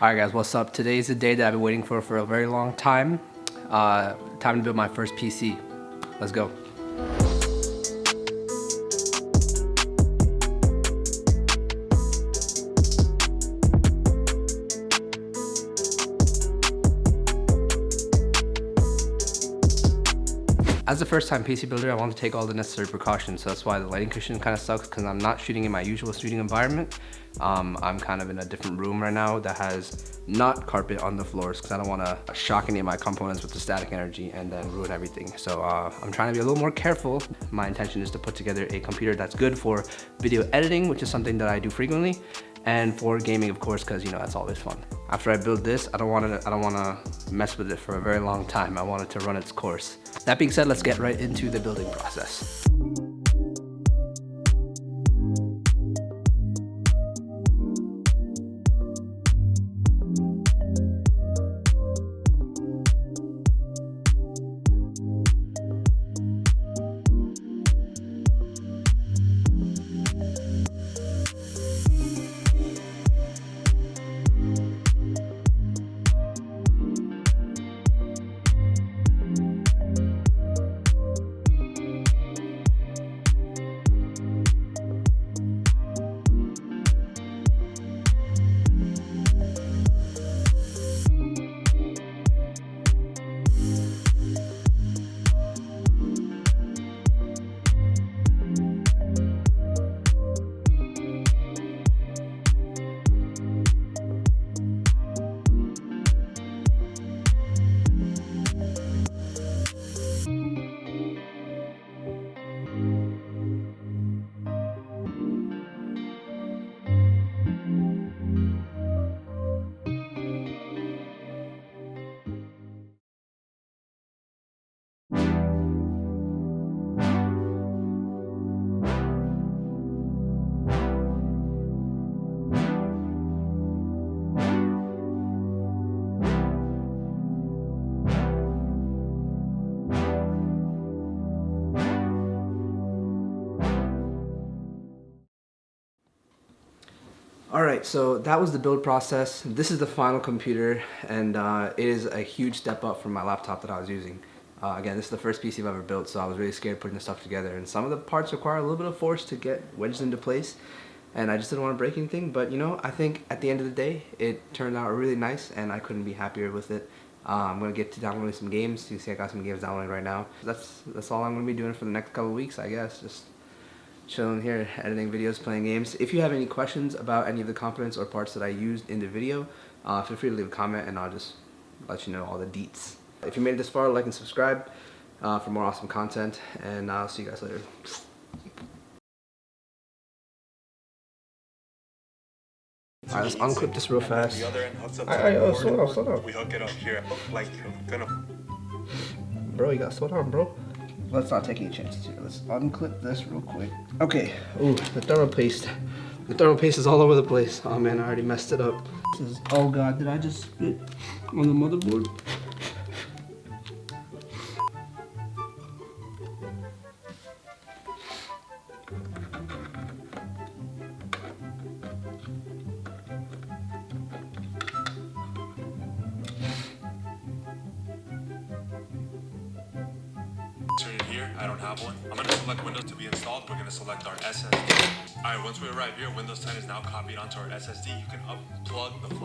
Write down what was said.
Alright guys, what's up? Today is the day that I've been waiting for a very long time. Time to build my first PC. Let's go. As a first time PC builder, I want to take all the necessary precautions, so that's why the lighting cushion kind of sucks, because I'm not shooting in my usual shooting environment. I'm kind of in a different room right now that has not carpet on the floors, because I don't want to shock any of my components with the static energy and then ruin everything. So I'm trying to be a little more careful. My intention is to put together a computer that's good for video editing, which is something that I do frequently, and for gaming, of course, because that's always fun. After I build this, I don't want to mess with it for a very long time. I want it to run its course. That being said, let's get right into the building process. Alright, so that was the build process. This is the final computer, and it is a huge step up from my laptop that I was using. Again, this is the first PC I've ever built, so I was really scared putting this stuff together, and some of the parts require a little bit of force to get wedged into place, and I just didn't want to break anything, but I think at the end of the day, it turned out really nice, and I couldn't be happier with it. I'm going to get to downloading some games. You see I got some games downloaded right now. That's all I'm going to be doing for the next couple of weeks, I guess. Just chilling here, editing videos, playing games. If you have any questions about any of the components or parts that I used in the video, feel free to leave a comment and I'll just let you know all the deets. If you made it this far, like and subscribe for more awesome content, and I'll see you guys later. Alright, let's unclip this real fast. The other end hooks up Slow down. We hook it up here, like gonna. Bro, you gotta slow down, bro. Let's not take any chances here. Let's unclip this real quick. Okay. Ooh, the thermal paste. The thermal paste is all over the place. Oh man, I already messed it up. Oh god, did I just spit on the motherboard? Here, I don't have one. I'm gonna select Windows to be installed. We're gonna select our SSD. Alright, once we arrive here, Windows 10 is now copied onto our SSD. You can unplug the flash.